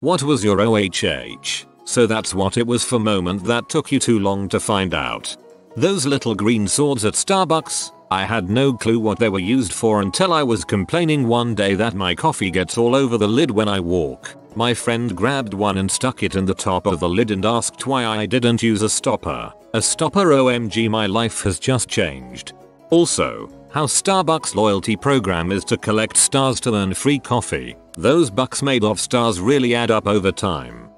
What was your OHH? So that's what it was for moment that took you too long to find out. Those little green swords at Starbucks? I had no clue what they were used for until I was complaining one day that my coffee gets all over the lid when I walk. My friend grabbed one and stuck it in the top of the lid and asked why I didn't use a stopper. A stopper? OMG, my life has just changed. Also, how Starbucks loyalty program is to collect stars to earn free coffee. Those bucks made of stars really add up over time.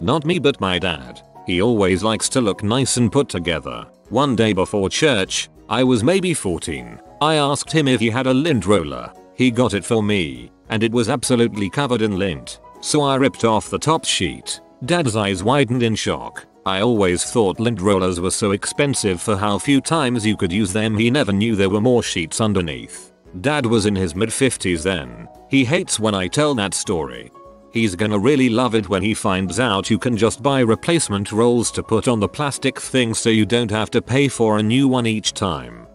Not me, but my dad. He always likes to look nice and put together. One day before church, I was maybe 14. I asked him if he had a lint roller. He got it for me, and it was absolutely covered in lint. So I ripped off the top sheet. Dad's eyes widened in shock. I always thought lint rollers were so expensive for how few times you could use them. He never knew there were more sheets underneath. Dad was in his mid-50s then. He hates when I tell that story. He's gonna really love it when he finds out you can just buy replacement rolls to put on the plastic thing so you don't have to pay for a new one each time.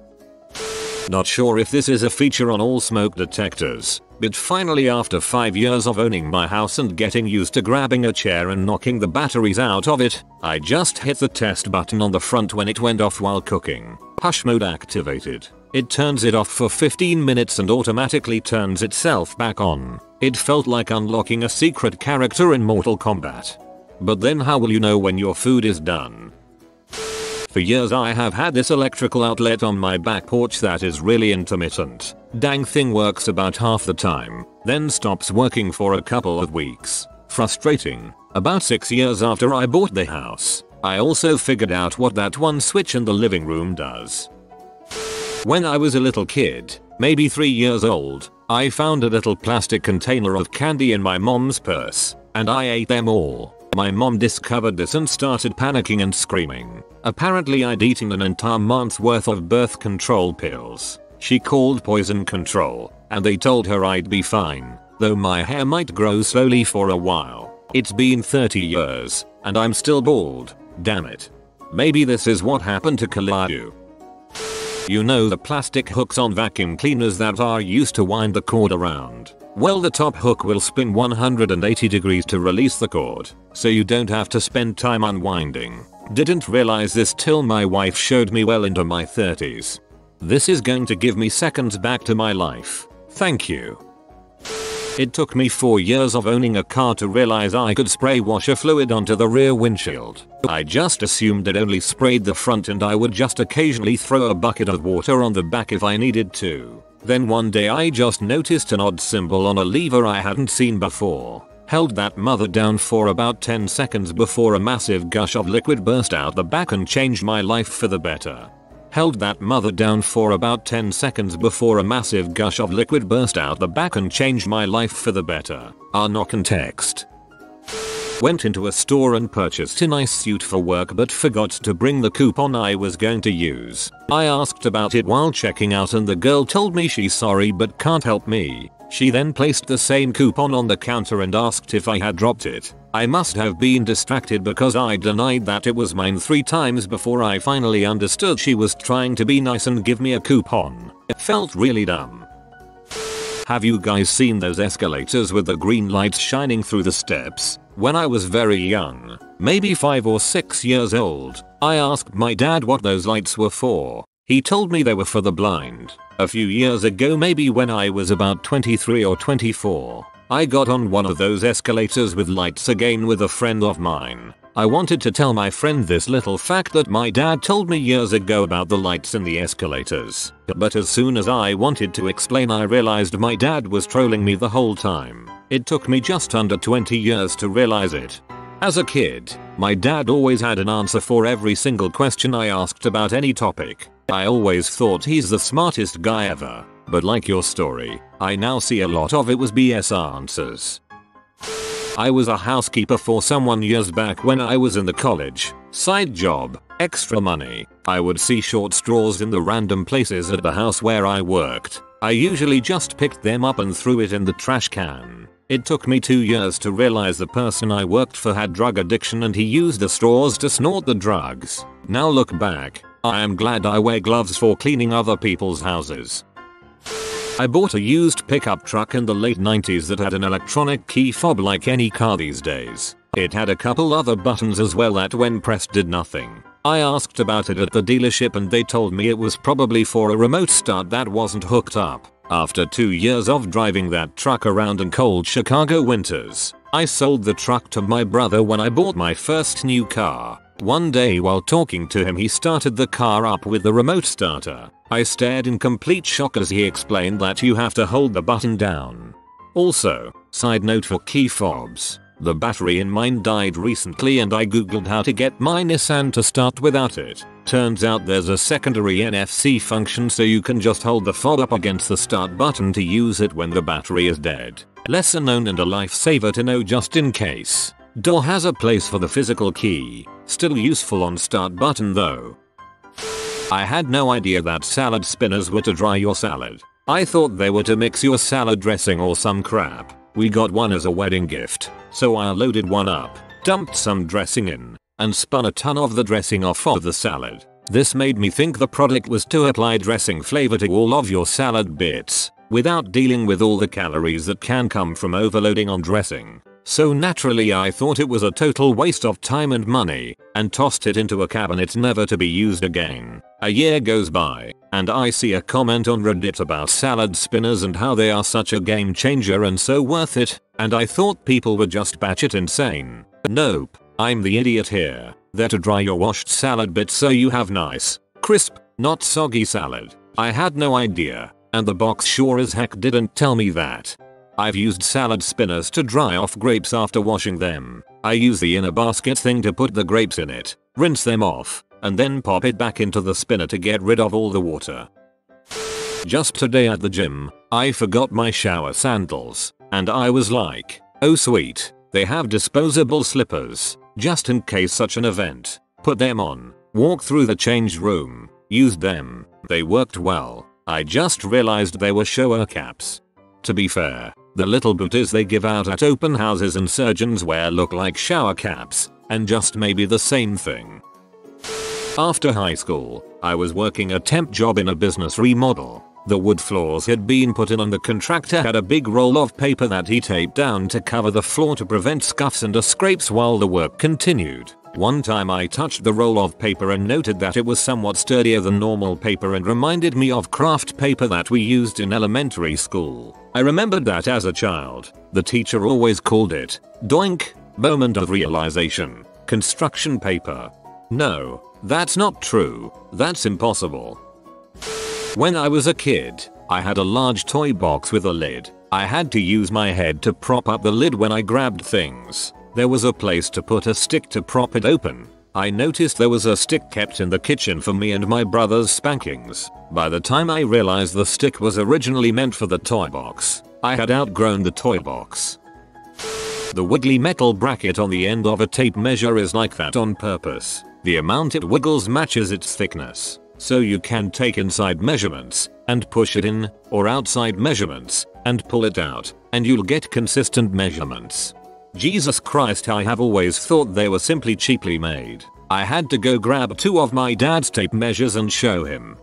Not sure if this is a feature on all smoke detectors, but finally after 5 years of owning my house and getting used to grabbing a chair and knocking the batteries out of it, I just hit the test button on the front when it went off while cooking. Hush mode activated. It turns it off for 15 minutes and automatically turns itself back on. It felt like unlocking a secret character in Mortal Kombat. But then how will you know when your food is done? For years I have had this electrical outlet on my back porch that is really intermittent. Dang thing works about half the time, then stops working for a couple of weeks. Frustrating. About 6 years after I bought the house, I also figured out what that one switch in the living room does. When I was a little kid, maybe 3 years old, I found a little plastic container of candy in my mom's purse, and I ate them all. My mom discovered this and started panicking and screaming. Apparently I'd eaten an entire month's worth of birth control pills. She called poison control, and they told her I'd be fine, though my hair might grow slowly for a while. It's been 30 years, and I'm still bald. Damn it. Maybe this is what happened to Kalaju. You know the plastic hooks on vacuum cleaners that are used to wind the cord around? Well, the top hook will spin 180 degrees to release the cord, so you don't have to spend time unwinding. Didn't realize this till my wife showed me well into my 30s. This is going to give me seconds back to my life. Thank you. It took me 4 years of owning a car to realize I could spray washer fluid onto the rear windshield. I just assumed it only sprayed the front and I would just occasionally throw a bucket of water on the back if I needed to. Then one day I just noticed an odd symbol on a lever I hadn't seen before. Held that mother down for about 10 seconds before a massive gush of liquid burst out the back and changed my life for the better. Held that mother down for about 10 seconds before a massive gush of liquid burst out the back and changed my life for the better. No context. Went into a store and purchased a nice suit for work but forgot to bring the coupon I was going to use. I asked about it while checking out and the girl told me she's sorry but can't help me. She then placed the same coupon on the counter and asked if I had dropped it. I must have been distracted because I denied that it was mine 3 times before I finally understood she was trying to be nice and give me a coupon. It felt really dumb. Have you guys seen those escalators with the green lights shining through the steps? When I was very young, maybe 5 or 6 years old, I asked my dad what those lights were for. He told me they were for the blind. A few years ago, maybe when I was about 23 or 24, I got on one of those escalators with lights again with a friend of mine. I wanted to tell my friend this little fact that my dad told me years ago about the lights in the escalators, but as soon as I wanted to explain I realized my dad was trolling me the whole time. It took me just under 20 years to realize it. As a kid, my dad always had an answer for every single question I asked about any topic. I always thought he's the smartest guy ever, but like your story, I now see a lot of it was BS answers. I was a housekeeper for someone years back when I was in the college. Side job, extra money. I would see short straws in the random places at the house where I worked. I usually just picked them up and threw it in the trash can. It took me 2 years to realize the person I worked for had drug addiction and he used the straws to snort the drugs. Now look back, I am glad I wear gloves for cleaning other people's houses. I bought a used pickup truck in the late 90s that had an electronic key fob like any car these days. It had a couple other buttons as well that when pressed did nothing. I asked about it at the dealership and they told me it was probably for a remote start that wasn't hooked up. After 2 years of driving that truck around in cold Chicago winters, I sold the truck to my brother when I bought my first new car. One day while talking to him he started the car up with the remote starter. I stared in complete shock as he explained that you have to hold the button down. Also, side note for key fobs, the battery in mine died recently and I googled how to get my Nissan to start without it. Turns out there's a secondary NFC function so you can just hold the fob up against the start button to use it when the battery is dead. Lesson known and a lifesaver to know just in case. Door has a place for the physical key, still useful on start button though. I had no idea that salad spinners were to dry your salad. I thought they were to mix your salad dressing or some crap. We got one as a wedding gift, so I loaded one up, dumped some dressing in, and spun a ton of the dressing off of the salad. This made me think the product was to apply dressing flavor to all of your salad bits, without dealing with all the calories that can come from overloading on dressing. So naturally I thought it was a total waste of time and money, and tossed it into a cabinet never to be used again. A year goes by, and I see a comment on Reddit about salad spinners and how they are such a game changer and so worth it, and I thought people were just batshit insane. Nope, I'm the idiot here. They're to dry your washed salad bits so you have nice, crisp, not soggy salad. I had no idea, and the box sure as heck didn't tell me that. I've used salad spinners to dry off grapes after washing them. I use the inner basket thing to put the grapes in it, rinse them off, and then pop it back into the spinner to get rid of all the water. Just today at the gym, I forgot my shower sandals, and I was like, oh sweet, they have disposable slippers, just in case such an event. Put them on, walk through the change room, used them, they worked well. I just realized they were shower caps. To be fair, the little booties they give out at open houses and surgeons wear look like shower caps, and just maybe the same thing. After high school, I was working a temp job in a business remodel. The wood floors had been put in and the contractor had a big roll of paper that he taped down to cover the floor to prevent scuffs and scrapes while the work continued. One time I touched the roll of paper and noted that it was somewhat sturdier than normal paper and reminded me of craft paper that we used in elementary school. I remembered that as a child, the teacher always called it, doink, moment of realization, construction paper. No, that's not true, that's impossible. When I was a kid, I had a large toy box with a lid. I had to use my head to prop up the lid when I grabbed things. There was a place to put a stick to prop it open. I noticed there was a stick kept in the kitchen for me and my brother's spankings. By the time I realized the stick was originally meant for the toy box, I had outgrown the toy box. The wiggly metal bracket on the end of a tape measure is like that on purpose. The amount it wiggles matches its thickness. So you can take inside measurements and push it in, or outside measurements and pull it out, and you'll get consistent measurements. Jesus Christ, I have always thought they were simply cheaply made. I had to go grab 2 of my dad's tape measures and show him.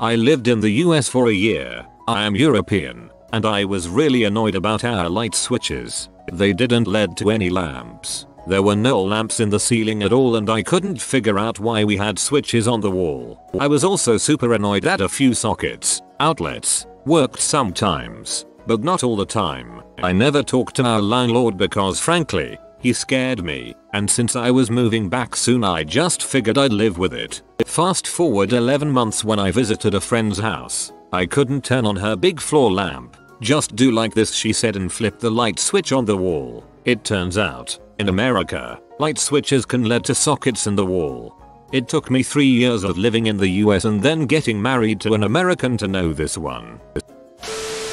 I lived in the US for a year. I am European, and I was really annoyed about our light switches. They didn't lead to any lamps. There were no lamps in the ceiling at all and I couldn't figure out why we had switches on the wall. I was also super annoyed that a few sockets, outlets, worked sometimes, but not all the time. I never talked to our landlord because frankly, he scared me, and since I was moving back soon I just figured I'd live with it. Fast forward 11 months when I visited a friend's house. I couldn't turn on her big floor lamp. Just do like this, she said, and flip the light switch on the wall. It turns out, in America, light switches can lead to sockets in the wall. It took me 3 years of living in the US and then getting married to an American to know this one.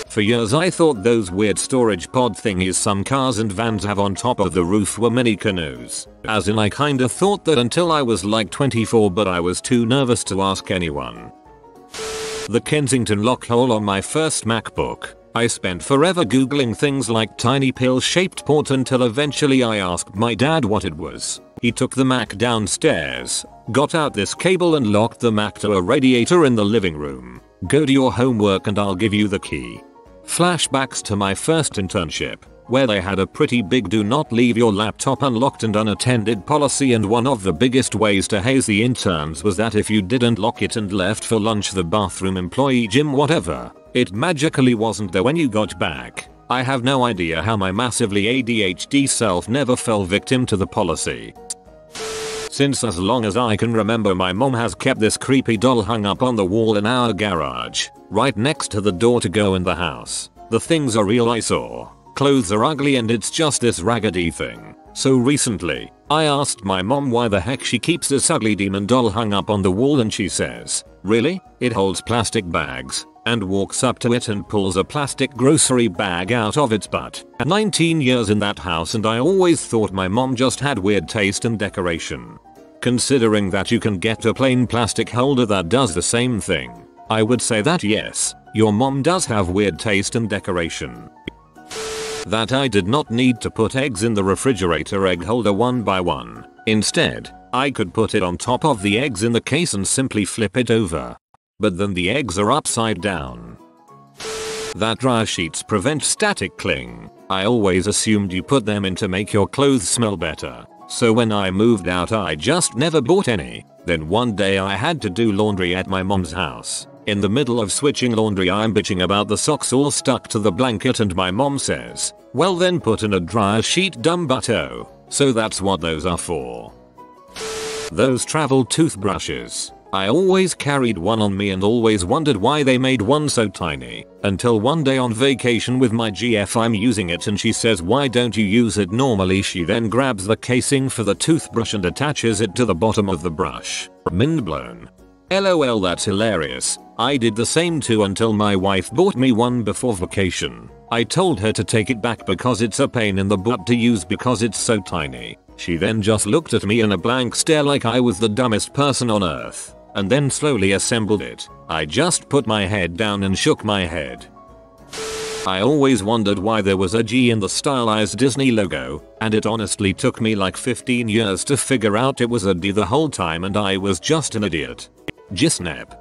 For years I thought those weird storage pod thingies some cars and vans have on top of the roof were mini canoes. As in, I kinda thought that until I was like 24, but I was too nervous to ask anyone. The Kensington lock hole on my first MacBook. I spent forever googling things like tiny pill-shaped port until eventually I asked my dad what it was. He took the Mac downstairs, got out this cable and locked the Mac to a radiator in the living room. Go do your homework and I'll give you the key. Flashbacks to my first internship, where they had a pretty big do not leave your laptop unlocked and unattended policy, and one of the biggest ways to haze the interns was that if you didn't lock it and left for lunch, the bathroom, employee, gym, whatever, it magically wasn't there when you got back. I have no idea how my massively ADHD self never fell victim to the policy. Since as long as I can remember, my mom has kept this creepy doll hung up on the wall in our garage, right next to the door to go in the house. The thing's a real eyesore. Clothes are ugly and it's just this raggedy thing. So recently, I asked my mom why the heck she keeps this ugly demon doll hung up on the wall, and she says, "Really? It holds plastic bags," and walks up to it and pulls a plastic grocery bag out of its butt. 19 years in that house and I always thought my mom just had weird taste in decoration. Considering that you can get a plain plastic holder that does the same thing, I would say that yes, your mom does have weird taste in decoration. That I did not need to put eggs in the refrigerator egg holder one by one. Instead, I could put it on top of the eggs in the case and simply flip it over. But then the eggs are upside down. That dryer sheets prevent static cling. I always assumed you put them in to make your clothes smell better. So when I moved out, I just never bought any. Then one day I had to do laundry at my mom's house. In the middle of switching laundry, I'm bitching about the socks all stuck to the blanket and my mom says, "Well then put in a dryer sheet, dumb butto." So that's what those are for. Those travel toothbrushes. I always carried one on me and always wondered why they made one so tiny, until one day on vacation with my GF I'm using it and she says, "Why don't you use it normally?" She then grabs the casing for the toothbrush and attaches it to the bottom of the brush. Mind blown. LOL, that's hilarious. I did the same too until my wife bought me one before vacation. I told her to take it back because it's a pain in the butt to use because it's so tiny. She then just looked at me in a blank stare like I was the dumbest person on earth, and then slowly assembled it. I just put my head down and shook my head. I always wondered why there was a G in the stylized Disney logo, and it honestly took me like 15 years to figure out it was a D the whole time and I was just an idiot. Gisnep.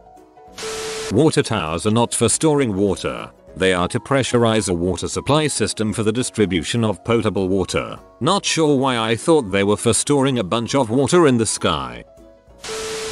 Water towers are not for storing water. They are to pressurize a water supply system for the distribution of potable water. Not sure why I thought they were for storing a bunch of water in the sky.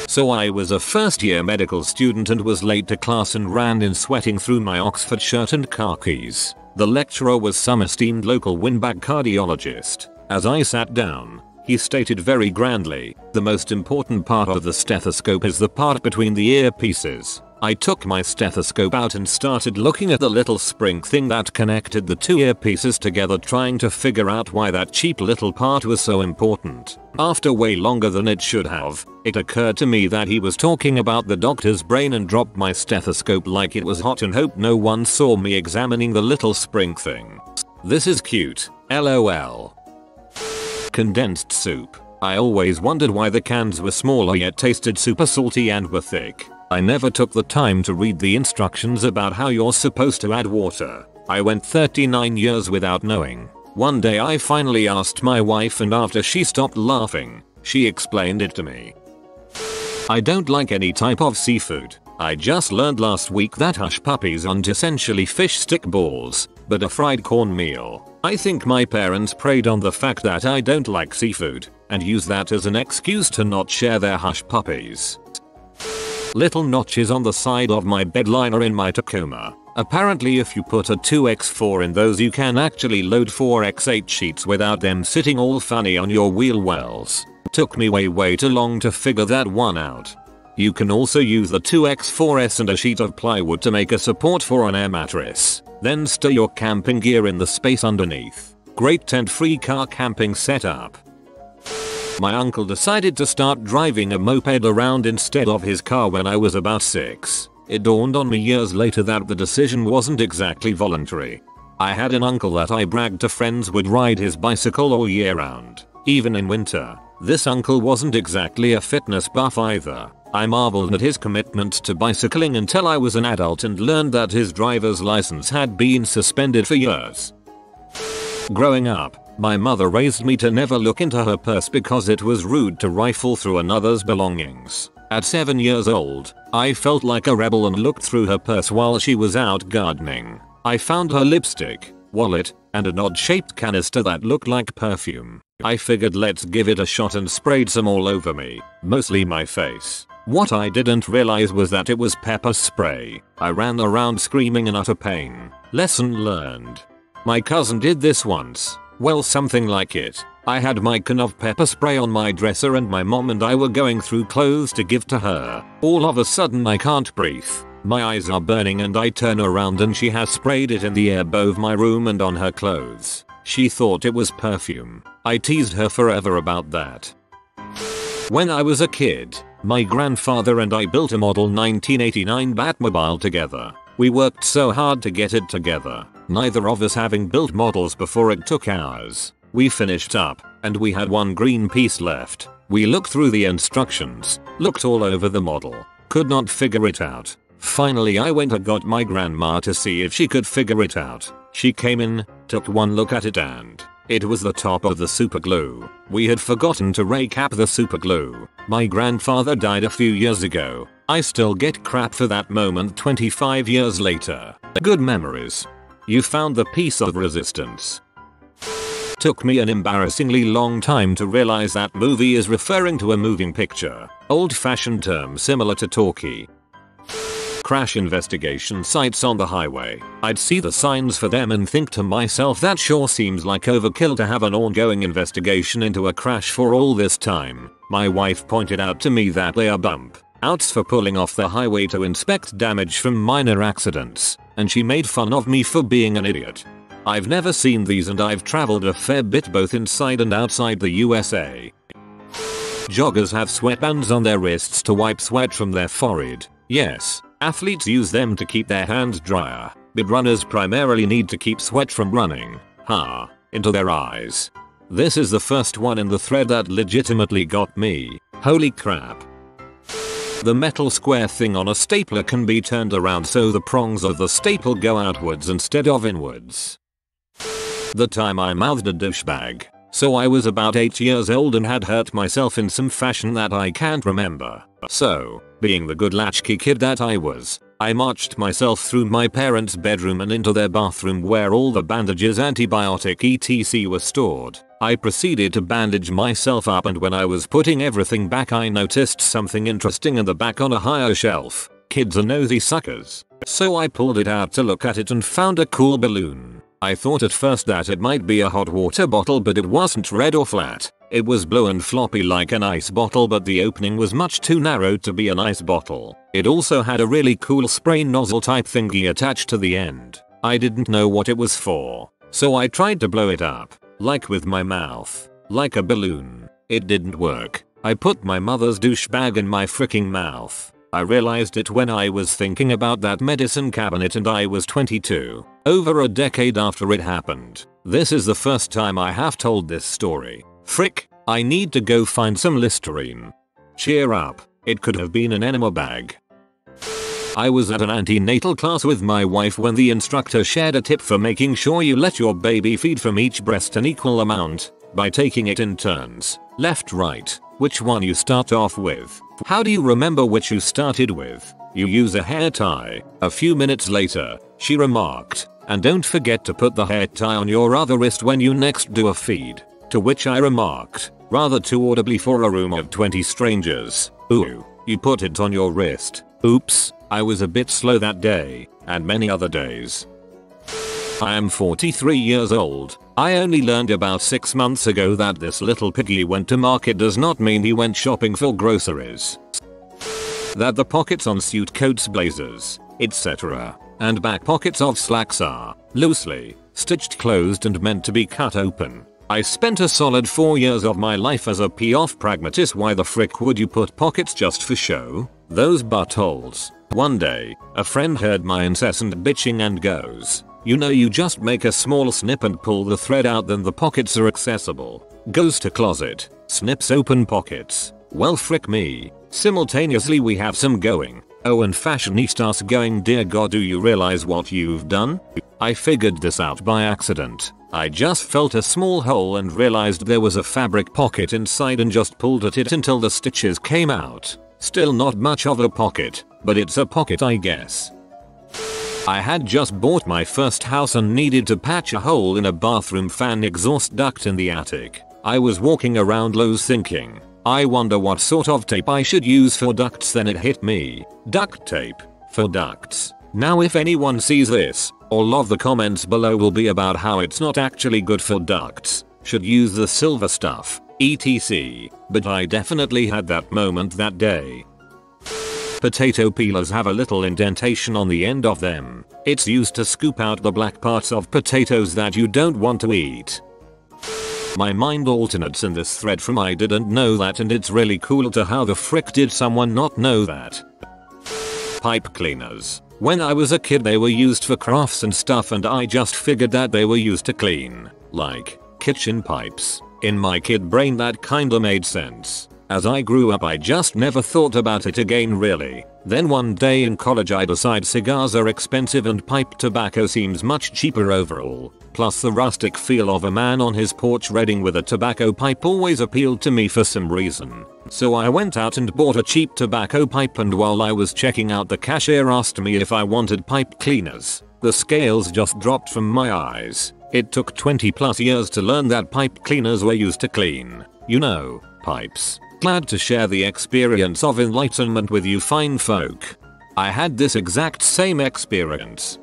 So I was a first year medical student and was late to class and ran in sweating through my Oxford shirt and khakis. The lecturer was some esteemed local windbag cardiologist. As I sat down, he stated very grandly, "The most important part of the stethoscope is the part between the earpieces." I took my stethoscope out and started looking at the little spring thing that connected the two earpieces together, trying to figure out why that cheap little part was so important. After way longer than it should have, it occurred to me that he was talking about the doctor's brain and dropped my stethoscope like it was hot and hoped no one saw me examining the little spring thing. This is cute. LOL. Condensed soup. I always wondered why the cans were smaller yet tasted super salty and were thick. I never took the time to read the instructions about how you're supposed to add water. I went 39 years without knowing. One day I finally asked my wife and after she stopped laughing, she explained it to me. I don't like any type of seafood. I just learned last week that hush puppies aren't essentially fish stick balls, but a fried cornmeal. I think my parents preyed on the fact that I don't like seafood, and use that as an excuse to not share their hush puppies. Little notches on the side of my bed liner in my Tacoma. Apparently if you put a 2x4 in those you can actually load 4x8 sheets without them sitting all funny on your wheel wells. Took me way too long to figure that one out. You can also use the 2x4s and a sheet of plywood to make a support for an air mattress. Then store your camping gear in the space underneath. Great tent-free car camping setup. My uncle decided to start driving a moped around instead of his car when I was about 6. It dawned on me years later that the decision wasn't exactly voluntary. I had an uncle that I bragged to friends would ride his bicycle all year round, even in winter. This uncle wasn't exactly a fitness buff either. I marveled at his commitment to bicycling until I was an adult and learned that his driver's license had been suspended for years. Growing up, my mother raised me to never look into her purse because it was rude to rifle through another's belongings. At 7 years old, I felt like a rebel and looked through her purse while she was out gardening. I found her lipstick, wallet, and an odd-shaped canister that looked like perfume. I figured let's give it a shot and sprayed some all over me, mostly my face. What I didn't realize was that it was pepper spray. I ran around screaming in utter pain. Lesson learned. My cousin did this once. Well, something like it. I had my can of pepper spray on my dresser and my mom and I were going through clothes to give to her. All of a sudden I can't breathe. My eyes are burning and I turn around and she has sprayed it in the air above my room and on her clothes. She thought it was perfume. I teased her forever about that. When I was a kid, my grandfather and I built a model 1989 Batmobile together. We worked so hard to get it together, neither of us having built models before it took hours. We finished up, and we had one green piece left. We looked through the instructions, looked all over the model, could not figure it out. Finally I went and got my grandma to see if she could figure it out. She came in, took one look at it and it was the top of the super glue. We had forgotten to recap the super glue. My grandfather died a few years ago. I still get crap for that moment 25 years later. Good memories. You found the piece of resistance. Took me an embarrassingly long time to realize that movie is referring to a moving picture. Old-fashioned term similar to talkie. Crash investigation sites on the highway. I'd see the signs for them and think to myself that sure seems like overkill to have an ongoing investigation into a crash for all this time. My wife pointed out to me that they are bump outs for pulling off the highway to inspect damage from minor accidents, and she made fun of me for being an idiot. I've never seen these and I've traveled a fair bit both inside and outside the USA. Joggers have sweatbands on their wrists to wipe sweat from their forehead. Yes, athletes use them to keep their hands drier, but runners primarily need to keep sweat from running, into their eyes. This is the first one in the thread that legitimately got me. Holy crap. The metal square thing on a stapler can be turned around so the prongs of the staple go outwards instead of inwards. The time I mouthed a douchebag. So I was about 8 years old and had hurt myself in some fashion that I can't remember. So, being the good latchkey kid that I was, I marched myself through my parents' bedroom and into their bathroom where all the bandages, antibiotic etc were stored. I proceeded to bandage myself up and when I was putting everything back I noticed something interesting in the back on a higher shelf. Kids are nosy suckers. So I pulled it out to look at it and found a cool balloon. I thought at first that it might be a hot water bottle but it wasn't red or flat. It was blue and floppy like an ice bottle but the opening was much too narrow to be an ice bottle. It also had a really cool spray nozzle type thingy attached to the end. I didn't know what it was for, so I tried to blow it up, like with my mouth, like a balloon. It didn't work. I put my mother's douchebag in my freaking mouth. I realized it when I was thinking about that medicine cabinet and I was 22, over a decade after it happened. This is the first time I have told this story. Frick, I need to go find some Listerine. Cheer up, it could have been an enema bag. I was at an antenatal class with my wife when the instructor shared a tip for making sure you let your baby feed from each breast an equal amount, by taking it in turns, left right, which one you start off with. How do you remember which you started with? You use a hair tie. A few minutes later, she remarked, and don't forget to put the hair tie on your other wrist when you next do a feed. To which I remarked, rather too audibly for a room of 20 strangers, ooh, you put it on your wrist. Oops, I was a bit slow that day, and many other days. I am 43 years old. I only learned about 6 months ago that this little piggy went to market does not mean he went shopping for groceries. That the pockets on suit coats, blazers, etc., and back pockets of slacks are loosely stitched closed and meant to be cut open. I spent a solid 4 years of my life as a pee-off pragmatist. Why the frick would you put pockets just for show? Those buttholes. One day, a friend heard my incessant bitching and goes, "You know, you just make a small snip and pull the thread out, then the pockets are accessible." Goes to closet, snips open pockets. Well, frick me. Simultaneously we have some going. Oh, and fashionistas going, "Dear God, do you realize what you've done?" I figured this out by accident. I just felt a small hole and realized there was a fabric pocket inside and just pulled at it until the stitches came out. Still not much of a pocket, but it's a pocket I guess. I had just bought my first house and needed to patch a hole in a bathroom fan exhaust duct in the attic. I was walking around Lowe's thinking, I wonder what sort of tape I should use for ducts, then it hit me. Duct tape for ducts. Now if anyone sees this, all of the comments below will be about how it's not actually good for ducts, should use the silver stuff, etc. But I definitely had that moment that day. Potato peelers have a little indentation on the end of them. It's used to scoop out the black parts of potatoes that you don't want to eat. My mind alternates in this thread from I didn't know that and it's really cool to how the frick did someone not know that. Pipe cleaners. When I was a kid they were used for crafts and stuff and I just figured that they were used to clean, like, kitchen pipes. In my kid brain that kinda made sense. As I grew up I just never thought about it again really. Then one day in college I decide cigars are expensive and pipe tobacco seems much cheaper overall. Plus the rustic feel of a man on his porch reading with a tobacco pipe always appealed to me for some reason. So I went out and bought a cheap tobacco pipe and while I was checking out the cashier asked me if I wanted pipe cleaners. The scales just dropped from my eyes. It took 20+ years to learn that pipe cleaners were used to clean, you know, pipes. Glad to share the experience of enlightenment with you fine folk. I had this exact same experience.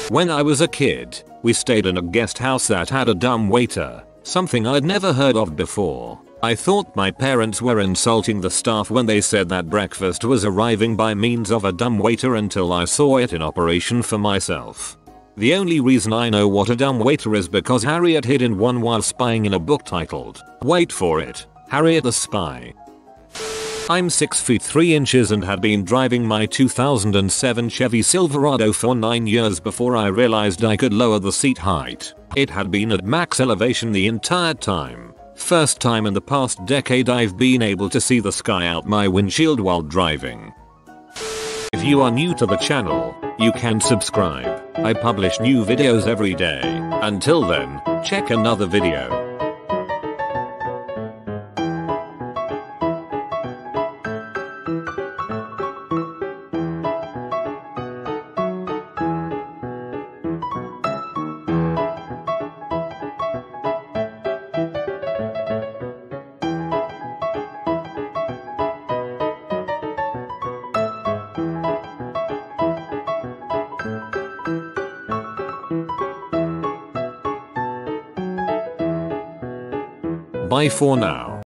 When I was a kid, we stayed in a guest house that had a dumb waiter, something I'd never heard of before. I thought my parents were insulting the staff when they said that breakfast was arriving by means of a dumb waiter until I saw it in operation for myself. The only reason I know what a dumb waiter is because Harriet hid in one while spying in a book titled, wait for it, Harriet the Spy. I'm 6 feet 3 inches and had been driving my 2007 Chevy Silverado for 9 years before I realized I could lower the seat height. It had been at max elevation the entire time. First time in the past decade I've been able to see the sky out my windshield while driving. If you are new to the channel, you can subscribe. I publish new videos every day. Until then, check another video. Bye for now.